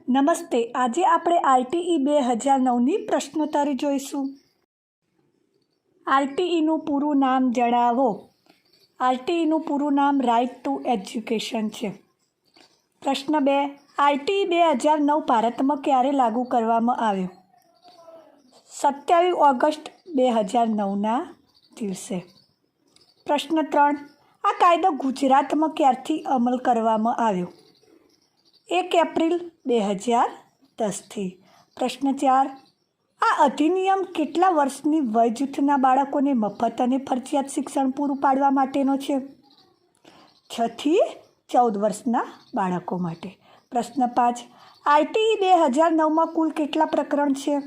નમસ્તે, આજે આપણે આરટીઈ 2009ની પ્રશ્નોત્તરી જોઈશું. આરટીઈનું પૂરું નામ જણાવો. આરટીઈનું પૂરું નામ રાઇટ ટુ એજ્યુકેશન છે. પ્રશ્ન 2, આરટીઈ 2009 ભારતમાં ક્યારે લાગુ કરવામાં આવ્યું? 27 ઓગસ્ટ 2009ના દિવસે. પ્રશ્ન 3, આ કાયદો ગુજરાતમાં ક્યારથી અમલ કરવામાં આવ્યો? 1 એપ્રિલ 2010થી. પ્રશ્ન 4, આ અધિનિયમ કેટલા વર્ષની વય જૂથના બાળકોને મફત અને ફરજિયાત શિક્ષણ પૂરું પાડવા માટેનો છે? 6 થી 14 વર્ષના બાળકો માટે. પ્રશ્ન 5, આરટીઈ 2009માં કુલ કેટલા પ્રકરણ છે?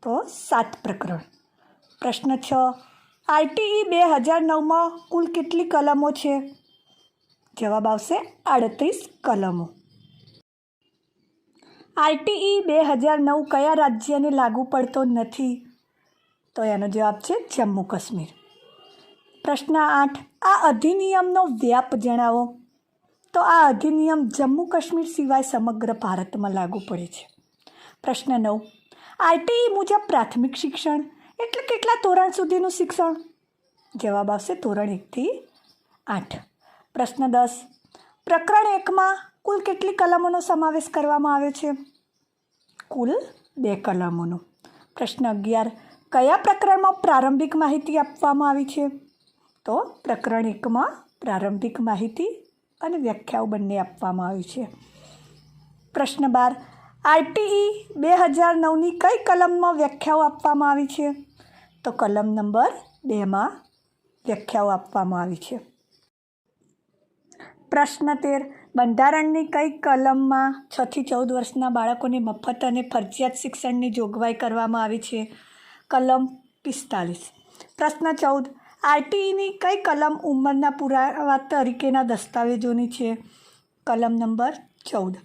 તો 7 પ્રકરણ. પ્રશ્ન 6, આરટીઈ 2009માં કુલ કેટલી કલમો છે? જવાબ આવશે 38 કલમો. આરટીઈ 2009 કયા રાજ્યને લાગુ પડતો નથી? તો એનો જવાબ છે જમ્મુ કાશ્મીર. પ્રશ્ન 8, આ અધિનિયમનો વ્યાપ જણાવો. તો આ અધિનિયમ જમ્મુ કાશ્મીર સિવાય સમગ્ર ભારતમાં લાગુ પડે છે. પ્રશ્ન 9, આરટીઈ મુજબ પ્રાથમિક શિક્ષણ એટલે કેટલા ધોરણ સુધીનું શિક્ષણ? જવાબ આવશે ધોરણ 1 થી 8. પ્રશ્ન 10, પ્રકરણ 1માં કુલ કેટલી કલમોનો સમાવેશ કરવામાં આવ્યો છે? કુલ 2 કલમોનો. પ્રશ્ન 11, કયા પ્રકરણમાં પ્રારંભિક માહિતી આપવામાં આવી છે? તો પ્રકરણ 1માં પ્રારંભિક માહિતી અને વ્યાખ્યાઓ બંને આપવામાં આવી છે. પ્રશ્ન 12, આરટીઈ 2009ની કઈ કલમમાં વ્યાખ્યાઓ આપવામાં આવી છે? તો કલમ નંબર 2માં વ્યાખ્યાઓ આપવામાં આવી છે. પ્રશ્ન 13, બંધારણની કઈ કલમમાં 6 થી 14 વર્ષના બાળકોને મફત અને ફરજિયાત શિક્ષણની જોગવાઈ કરવામાં આવી છે? કલમ 45. પ્રશ્ન 14, આરટીઈની કઈ કલમ ઉંમરના પુરાવા તરીકેના દસ્તાવેજોની છે? કલમ નંબર 14.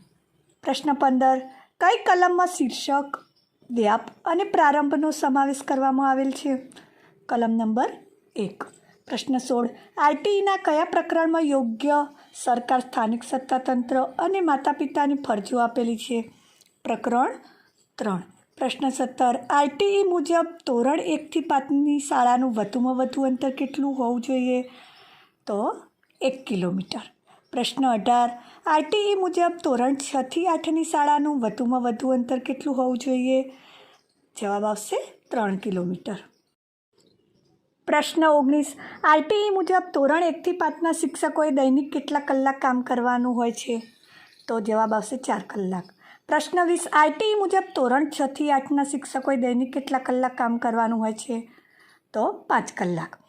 પ્રશ્ન 15, કઈ કલમમાં શીર્ષક, વ્યાપ અને પ્રારંભનો સમાવેશ કરવામાં આવેલ છે? કલમ નંબર 1. પ્રશ્ન 16, આરટીઈના કયા પ્રકરણમાં યોગ્ય સરકાર, સ્થાનિક સત્તાતંત્ર અને માતા પિતાની ફરજો આપેલી છે? પ્રકરણ 3. પ્રશ્ન 17, આરટીઈ મુજબ ધોરણ 1 થી 5ની શાળાનું વધુમાં વધુ અંતર કેટલું હોવું જોઈએ? તો 1 કિલોમીટર. પ્રશ્ન 18, આરટીઈ મુજબ ધોરણ 6 થી 8ની શાળાનું વધુમાં વધુ અંતર કેટલું હોવું જોઈએ? જવાબ આવશે 3 કિલોમીટર. પ્રશ્ન 19, આરટીઈ મુજબ ધોરણ 1 થી 5ના શિક્ષકોએ દૈનિક કેટલા કલાક કામ કરવાનું હોય છે? તો જવાબ આવશે 4 કલાક. પ્રશ્ન 20, આરટીઈ મુજબ ધોરણ 6 થી 8ના શિક્ષકોએ દૈનિક કેટલા કલાક કામ કરવાનું હોય છે? તો 5 કલાક.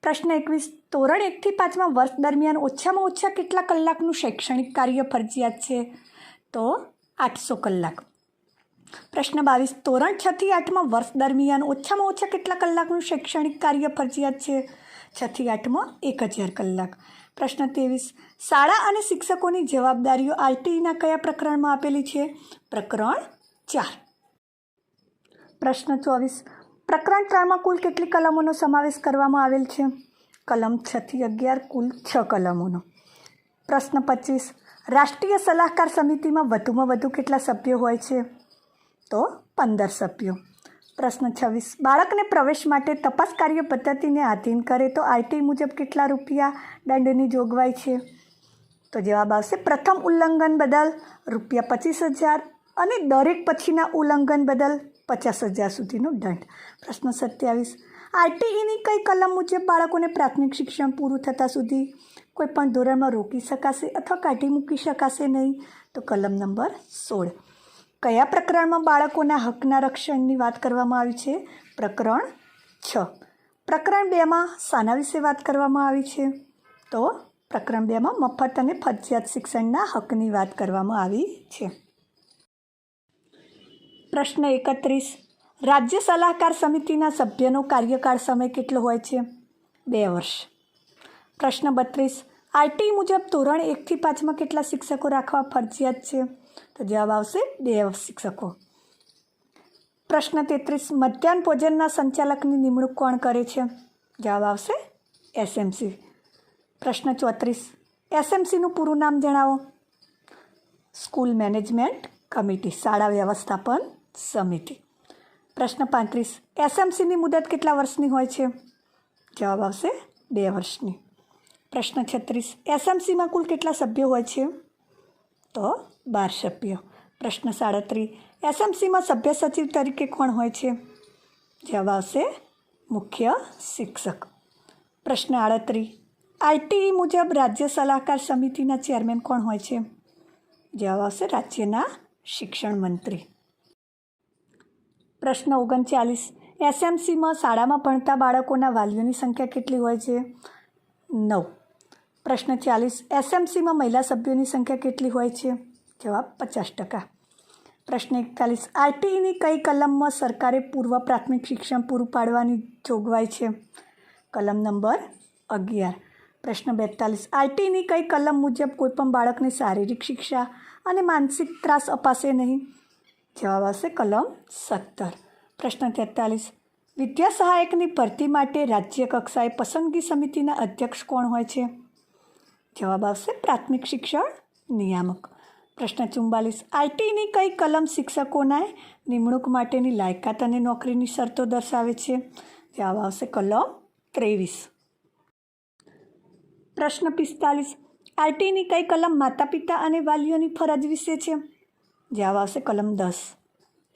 પ્રશ્ન 21, ધોરણ 1 થી 5માં વર્ષ દરમિયાન ઓછામાં ઓછા કેટલા કલાકનું શૈક્ષણિક કાર્ય ફરજિયાત છે? તો 800 કલાક. પ્રશ્ન 22, ધોરણ 6 થી 8માં વર્ષ દરમિયાન ઓછામાં ઓછા કેટલા કલાકનું શૈક્ષણિક કાર્ય ફરજિયાત છે? 6 થી 8માં 1000 કલાક. પ્રશ્ન 23, શાળા અને શિક્ષકોની જવાબદારીઓ આરટીઈના કયા પ્રકરણમાં આપેલી છે? પ્રકરણ 4. પ્રશ્ન 24, પ્રકરણ 3માં કુલ કેટલી કલમોનો સમાવેશ કરવામાં આવેલ છે? કલમ 6 થી 11 કુલ 6 કલમોનો. પ્રશ્ન 25, રાષ્ટ્રીય સલાહકાર સમિતિમાં વધુમાં વધુ કેટલા સભ્યો હોય છે? તો 15 સભ્યો. પ્રશ્ન 26, બાળકને પ્રવેશ માટે તપાસ કાર્ય પદ્ધતિને આધીન કરે તો આરટીઈ મુજબ કેટલા રૂપિયા દંડની જોગવાઈ છે? તો જવાબ આવશે પ્રથમ ઉલ્લંઘન બદલ ₹25,000 અને દરેક પછીના ઉલ્લંઘન બદલ 50,000 સુધીનો દંડ. પ્રશ્ન 27, આરટીઈની કઈ કલમ મુજબ બાળકોને પ્રાથમિક શિક્ષણ પૂરું થતાં સુધી કોઈપણ ધોરણમાં રોકી શકાશે અથવા કાઢી મૂકી શકાશે નહીં? તો કલમ નંબર 16. કયા પ્રકરણમાં બાળકોના હકના રક્ષણની વાત કરવામાં આવી છે? પ્રકરણ 6. પ્રકરણ 2માં શાના વિશે વાત કરવામાં આવી છે? તો પ્રકરણ 2માં મફત અને ફરજિયાત શિક્ષણના હકની વાત કરવામાં આવી છે. પ્રશ્ન 31, રાજ્ય સલાહકાર સમિતિના સભ્યનો કાર્યકાળ સમય કેટલો હોય છે? 2 વર્ષ. પ્રશ્ન 32, આરટીઈ મુજબ ધોરણ 1 થી 5માં કેટલા શિક્ષકો રાખવા ફરજિયાત છે? તો જવાબ આવશે 2 શિક્ષકો. પ્રશ્ન 33, મધ્યાહન ભોજનના સંચાલકની નિમણૂક કોણ કરે છે? જવાબ આવશે એસએમસી. પ્રશ્ન 34, એસએમસીનું પૂરું નામ જણાવો. સ્કૂલ મેનેજમેન્ટ કમિટી, શાળા વ્યવસ્થાપન સમિતિ. પ્રશ્ન 35, એસએમસીની મુદત કેટલા વર્ષની હોય છે? જવાબ આવશે 2 વર્ષની. પ્રશ્ન 36, એસએમસીમાં કુલ કેટલા સભ્યો હોય છે? તો 12 સભ્યો. પ્રશ્ન 37, એસએમસીમાં સભ્ય સચિવ તરીકે કોણ હોય છે? જવાબ આવશે મુખ્ય શિક્ષક. પ્રશ્ન 38, આઈટીઈ મુજબ રાજ્ય સલાહકાર સમિતિના ચેરમેન કોણ હોય છે? જવાબ આવશે રાજ્યના શિક્ષણ મંત્રી. પ્રશ્ન 39, એસએમસીમાં શાળામાં ભણતા બાળકોના વાલીઓની સંખ્યા કેટલી હોય છે? 9. પ્રશ્ન 40, એસએમસીમાં મહિલા સભ્યોની સંખ્યા કેટલી હોય છે? જવાબ 50%. પ્રશ્ન 41, આઈટીઈની કઈ કલમમાં સરકારે પૂર્વ પ્રાથમિક શિક્ષણ પૂરું પાડવાની જોગવાઈ છે? કલમ નંબર 11. પ્રશ્ન 42, આઈટીઈની કઈ કલમ મુજબ કોઈપણ બાળકને શારીરિક શિક્ષા અને માનસિક ત્રાસ અપાશે નહીં? જવાબ આવશે કલમ 17. પ્રશ્ન 43, વિદ્યા સહાયકની ભરતી માટે રાજ્ય કક્ષાએ પસંદગી સમિતિના અધ્યક્ષ કોણ હોય છે? જવાબ આવશે પ્રાથમિક શિક્ષણ નિયામક. પ્રશ્ન 44, આઈટીઈની કઈ કલમ શિક્ષકોના નિમણૂક માટેની લાયકાત અને નોકરીની શરતો દર્શાવે છે? જવાબ આવશે કલમ 23. પ્રશ્ન 45, આઈટીઈની કઈ કલમ માતા પિતા અને વાલીઓની ફરજ વિશે છે? જવાબ આવશે કલમ 10.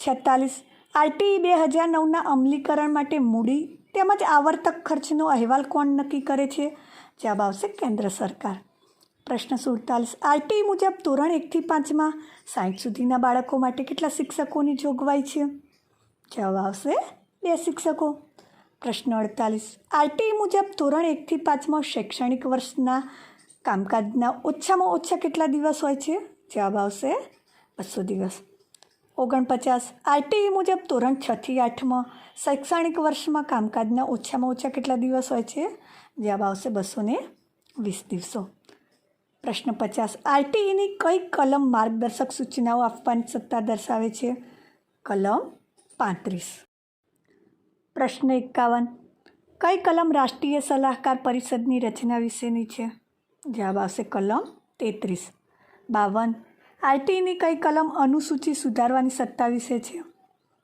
46, આઈટીઈ 2009ના અમલીકરણ માટે મૂડી તેમજ આવર્તક ખર્ચનો અહેવાલ કોણ નક્કી કરે છે? જવાબ આવશે કેન્દ્ર સરકાર. પ્રશ્ન 47, આઈટીઈ મુજબ ધોરણ 1થી 5માં 60 સુધીના બાળકો માટે કેટલા શિક્ષકોની જોગવાઈ છે? જવાબ આવશે 2 શિક્ષકો. પ્રશ્ન 48, આઈટીઈ મુજબ ધોરણ 1થી 5માં શૈક્ષણિક વર્ષના કામકાજના ઓછામાં ઓછા કેટલા દિવસ હોય છે? જવાબ આવશે 200 દિવસ. 49, આઈટીઈ મુજબ ધોરણ 6થી 8માં શૈક્ષણિક વર્ષમાં કામકાજના ઓછામાં ઓછા કેટલા દિવસ હોય છે? જવાબ આવશે 220 દિવસો. પ્રશ્ન 50, આઈટીઈની કઈ કલમ માર્ગદર્શક સૂચનાઓ આપવાની સત્તા દર્શાવે છે? કલમ 35. પ્રશ્ન 51, કઈ કલમ રાષ્ટ્રીય સલાહકાર પરિષદની રચના વિશેની છે? જવાબ આવશે કલમ 33. 52, આઈટીઈની કઈ કલમ અનુસૂચિ સુધારવાની સત્તા વિશે છે?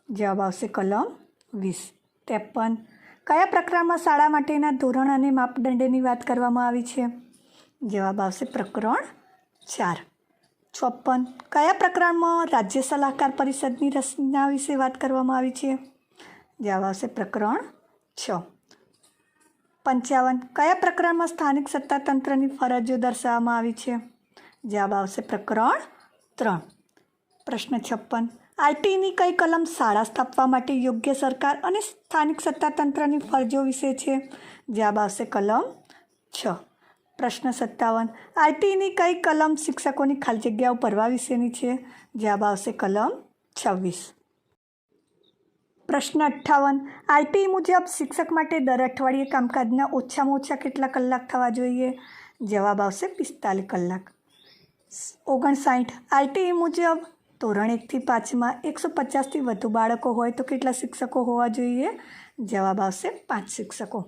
જવાબ આવશે કલમ 20. 53, કયા પ્રકરણમાં શાળા માટેના ધોરણ અને માપદંડની વાત કરવામાં આવી છે? જવાબ આવશે પ્રકરણ 4. 54, કયા પ્રકરણમાં રાજ્ય સલાહકાર પરિષદની રચના વિશે વાત કરવામાં આવી છે? જવાબ આવશે પ્રકરણ 6. 55, કયા પ્રકરણમાં સ્થાનિક સત્તાતંત્રની ફરજો દર્શાવવામાં આવી છે? જવાબ આવશે પ્રકરણ 3. પ્રશ્ન 56, આઈટીઈની કઈ કલમ શાળા સ્થાપવા માટે યોગ્ય સરકાર અને સ્થાનિક સત્તાતંત્રની ફરજો વિશે છે? જવાબ આવશે કલમ 6. પ્રશ્ન 57, આઈટીઈની કઈ કલમ શિક્ષકોની ખાલી જગ્યાઓ ભરવા વિશેની છે? જવાબ આવશે કલમ 26. પ્રશ્ન 58, આઈટીઈ મુજબ શિક્ષક માટે દર અઠવાડિયે કામકાજના ઓછામાં ઓછા કેટલા કલાક થવા જોઈએ? જવાબ આવશે 45 કલાક. 59, આઈટીઈ મુજબ ધોરણ 1થી 5માં 150થી વધુ બાળકો હોય તો કેટલા શિક્ષકો હોવા જોઈએ? જવાબ આવશે 5 શિક્ષકો.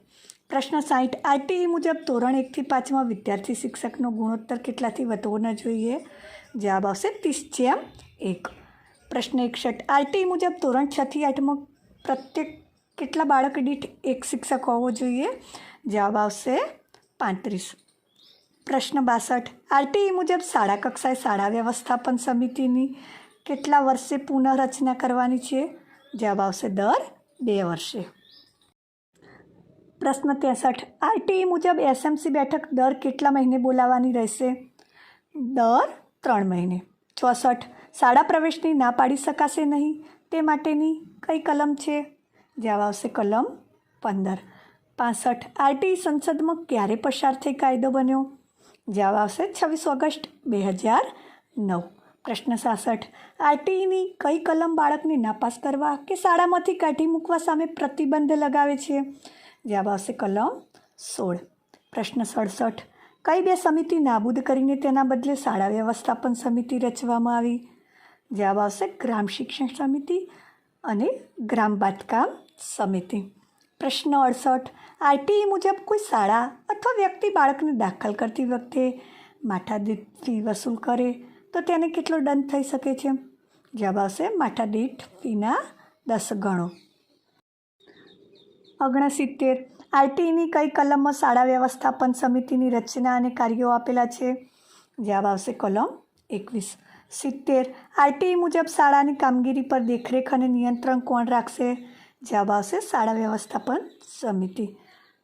પ્રશ્ન 60, આઈટીઈ મુજબ ધોરણ 1થી 5માં વિદ્યાર્થી શિક્ષકનો ગુણોત્તર કેટલાથી વધવો ન જોઈએ? જવાબ આવશે 30:1. પ્રશ્ન 61, આઈટીઈ મુજબ ધોરણ 6થી 8માં પ્રત્યેક કેટલા બાળક દીઠ 1 શિક્ષક હોવો જોઈએ? જવાબ આવશે 35. પ્રશ્ન 62, આઈટીઈ મુજબ શાળા કક્ષાએ શાળા વ્યવસ્થાપન સમિતિની કેટલા વર્ષે પુનઃરચના કરવાની છે? જવાબ આવશે દર 2 વર્ષે. પ્રશ્ન 63, આઈટીઈ મુજબ એસએમસી બેઠક દર કેટલા મહિને બોલાવવાની રહેશે? દર 3 મહિને. 64, શાળા પ્રવેશની ના પાડી શકાશે નહીં તે માટેની કઈ કલમ છે? જવાબ આવશે કલમ 15. 65, આઈટીઈ સંસદમાં ક્યારે પસાર થઈ કાયદો બન્યો? જવાબ આવશે 26 ઓગસ્ટ 2009. પ્રશ્ન 66, આઈટીઈની કઈ કલમ બાળકને નાપાસ કરવા કે શાળામાંથી કાઢી મૂકવા સામે પ્રતિબંધ લગાવે છે? જવાબ આવશે કલમ 16. પ્રશ્ન 67, કઈ 2 સમિતિ નાબૂદ કરીને તેના બદલે શાળા વ્યવસ્થાપન સમિતિ રચવામાં આવી? જવાબ આવશે ગ્રામ શિક્ષણ સમિતિ અને ગ્રામ બાંધકામ સમિતિ. પ્રશ્ન 68, આઈટીઈ મુજબ કોઈ શાળા અથવા વ્યક્તિ બાળકને દાખલ કરતી વખતે માથાદીઠ ફી વસૂલ કરે તો તેને કેટલો દંડ થઈ શકે છે? જવાબ આવશે માથાદીઠ ફીના 10 ગણો. 69. આરટીઈની કઈ કલમમાં શાળા વ્યવસ્થાપન સમિતિની રચના અને કાર્યો આપેલા છે? જવાબ આવશે કલમ 21. 70. આરટીઈ મુજબ શાળાની કામગીરી પર દેખરેખ અને નિયંત્રણ કોણ રાખશે? જવાબ આવશે શાળા વ્યવસ્થાપન સમિતિ.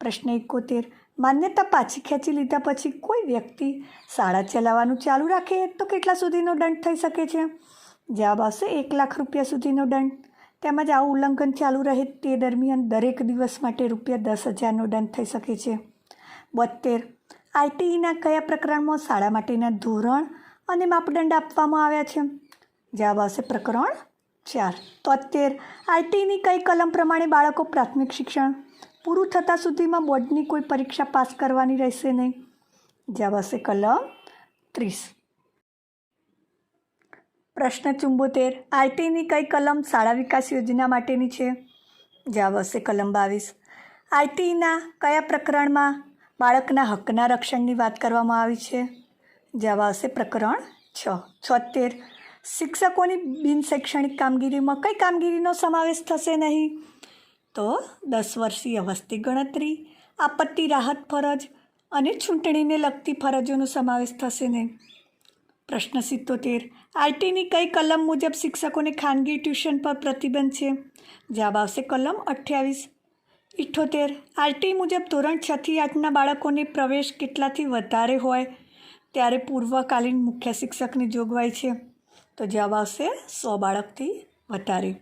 પ્રશ્ન 71. માન્યતા પાછી ખેંચી લીધા પછી કોઈ વ્યક્તિ શાળા ચલાવવાનું ચાલુ રાખે તો કેટલા સુધીનો દંડ થઈ શકે છે? જવાબ આવશે 1 લાખ રૂપિયા સુધીનો દંડ. તેમજ આવું ઉલ્લંઘન ચાલુ રહે તે દરમિયાન દરેક દિવસ માટે ₹10,000નો દંડ થઈ શકે છે. 72. આરટીઈના કયા પ્રકરણમાં શાળા માટેના ધોરણ અને માપદંડ આપવામાં આવ્યા છે? જવાબ આવશે પ્રકરણ 4. 73. આરટીઈની કઈ કલમ પ્રમાણે બાળકો પ્રાથમિક શિક્ષણ પૂરું થતાં સુધીમાં બોર્ડની કોઈ પરીક્ષા પાસ કરવાની રહેશે નહીં? જવાબ આવશે કલમ 30. પ્રશ્ન 74. આરટીઈની કઈ કલમ શાળા વિકાસ યોજના માટેની છે? જવાબ આવશે કલમ 22. આરટીઈના કયા પ્રકરણમાં બાળકના હકના રક્ષણની વાત કરવામાં આવી છે? જવાબ આવશે પ્રકરણ 6. 76. શિક્ષકોની બિનશૈક્ષણિક કામગીરીમાં કઈ કામગીરીનો સમાવેશ થશે નહીં? તો 10 વર્ષીય વસ્તી ગણતરી, આપત્તિ રાહત ફરજ અને ચૂંટણીને લગતી ફરજોનો સમાવેશ થશે નહીં. પ્રશ્ન 77. આરટીઈની કઈ કલમ મુજબ શિક્ષકોને ખાનગી ટ્યુશન પર પ્રતિબંધ છે? જવાબ આવશે કલમ 28. 78. આરટીઈ મુજબ ધોરણ 6 થી 8ના બાળકોને પ્રવેશ કેટલાથી વધારે હોય ત્યારે પૂર્વકાલીન મુખ્ય શિક્ષકની જોગવાઈ છે? તો જવાબ આવશે 100 બાળકથી વધારે.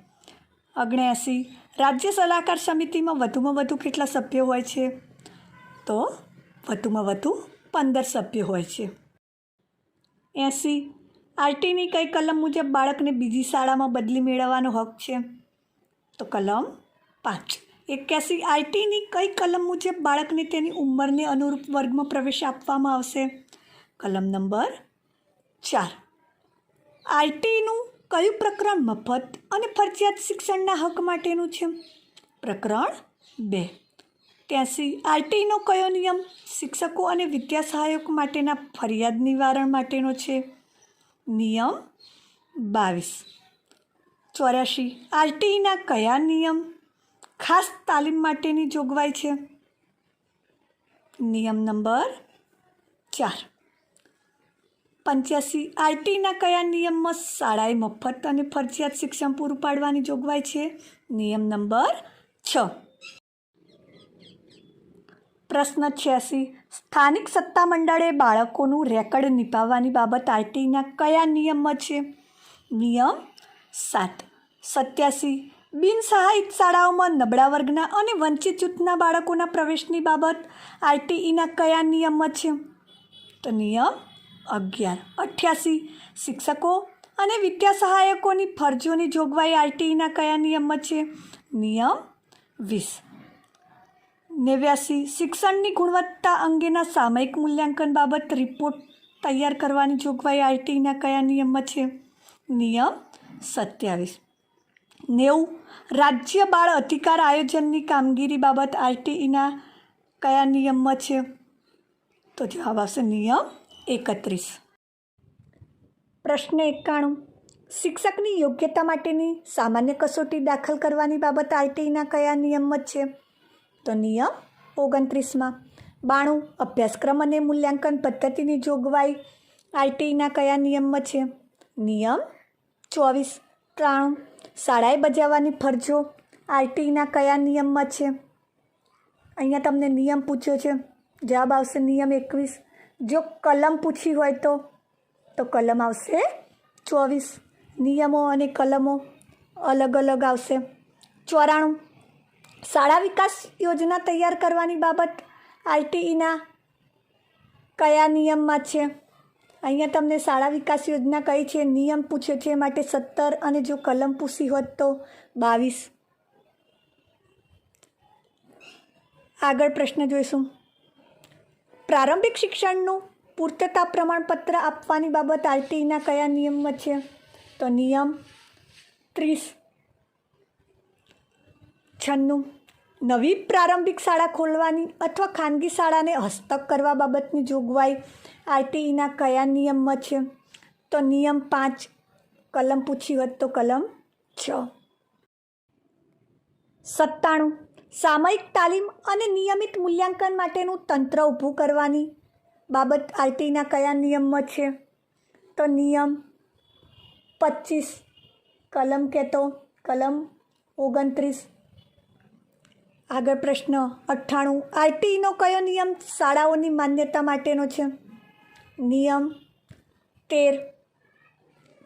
79. રાજ્ય સલાહકાર સમિતિમાં વધુમાં વધુ કેટલા સભ્યો હોય છે? તો વધુમાં વધુ 15 સભ્યો હોય છે. 80. આરટીઈની કઈ કલમ મુજબ બાળકને બીજી શાળામાં બદલી મેળવવાનો હક છે? તો કલમ 5. 81. આરટીઈની કઈ કલમ મુજબ બાળકને તેની ઉંમરને અનુરૂપ વર્ગમાં પ્રવેશ આપવામાં આવશે? કલમ નંબર 4. આરટીઈનું કયું પ્રકરણ મફત અને ફરજિયાત શિક્ષણના હક માટેનું છે? પ્રકરણ 2. 83. આરટીઈનો કયો નિયમ શિક્ષકો અને વિદ્યા સહાયકો માટેના ફરિયાદ નિવારણ માટેનો છે? નિયમ 22. 84. આરટીઈના કયા નિયમ ખાસ તાલીમ માટેની જોગવાઈ છે? નિયમ નંબર 4. 85. આરટીઈના કયા નિયમમાં શાળાએ મફત અને ફરજિયાત શિક્ષણ પૂરું પાડવાની જોગવાઈ છે? નિયમ નંબર 6. પ્રશ્ન 86. સ્થાનિક સત્તામંડળે બાળકોનું રેકર્ડ નિભાવવાની બાબત આરટીઈના કયા નિયમમાં છે? નિયમ 7. 87. બિનસહાયિત શાળાઓમાં નબળા વર્ગના અને વંચિત જૂથના બાળકોના પ્રવેશની બાબત આરટીઈના કયા નિયમમાં છે? તો નિયમ 11. 88. શિક્ષકો અને વિદ્યા સહાયકોની ફરજોની જોગવાઈ આરટીઈના કયા નિયમમાં છે? નિયમ 20. 89. શિક્ષણની ગુણવત્તા અંગેના સામયિક મૂલ્યાંકન બાબત રિપોર્ટ તૈયાર કરવાની જોગવાઈ આરટીઈના કયા નિયમમાં છે? નિયમ 27. 90. રાજ્ય બાળ અધિકાર આયોજનની કામગીરી બાબત આરટીઈના કયા નિયમમાં છે? તો જવાબ આવશે નિયમ 31. પ્રશ્ન 91. શિક્ષકની યોગ્યતા માટેની સામાન્ય કસોટી દાખલ કરવાની બાબત આરટીઈના કયા નિયમમાં છે? તો નિયમ 29માં. 92. અભ્યાસક્રમ અને મૂલ્યાંકન પદ્ધતિની જોગવાઈ આરટીઈના કયા નિયમમાં છે? નિયમ 24. 93. શાળાએ બજાવવાની ફરજો આરટીઈના કયા નિયમમાં છે? અહીંયા તમને નિયમ પૂછ્યો છે. જવાબ આવશે નિયમ 21. જો કલમ પૂછી હોય તો કલમ આવશે 24. નિયમો અને કલમો અલગ અલગ આવશે. 94. શાળા વિકાસ યોજના તૈયાર કરવાની બાબત આરટીઈના કયા નિયમમાં છે? અહીંયા તમને શાળા વિકાસ યોજના કઈ છે નિયમ પૂછ્યો છે માટે 17 અને જો કલમ પૂછી હોત તો 22. આગળ પ્રશ્ન જોઈશું. પ્રારંભિક શિક્ષણનું પૂર્તતા પ્રમાણપત્ર આપવાની બાબત આરટીઈના કયા નિયમમાં છે? તો નિયમ 30. 96. નવી પ્રારંભિક શાળા ખોલવાની અથવા ખાનગી શાળાને હસ્તક કરવા બાબતની જોગવાઈ આરટીઈના કયા નિયમમાં છે? તો નિયમ 5. કલમ પૂછી હોત તો કલમ 6. 97. સામયિક તાલીમ અને નિયમિત મૂલ્યાંકન માટેનું તંત્ર ઊભું કરવાની બાબત આરટીના કયા નિયમમાં છે? તો નિયમ 25. કલમ કહેતો કલમ 29. આગળ પ્રશ્ન 98. આરટીનો કયો નિયમ શાળાઓની માન્યતા માટેનો છે? નિયમ 13.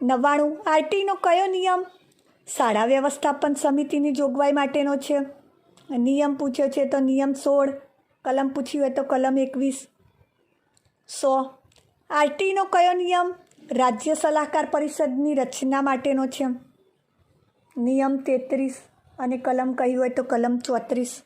99. આરટીનો કયો નિયમ શાળા વ્યવસ્થાપન સમિતિની જોગવાઈ માટેનો છે? નિયમ પૂછ્યો છે તો નિયમ 16. કલમ પૂછી હોય તો કલમ 21. 100. આરટીનો કયો નિયમ રાજ્ય સલાહકાર પરિષદની રચના માટેનો છે? નિયમ 33. અને કલમ કહી હોય તો કલમ 34.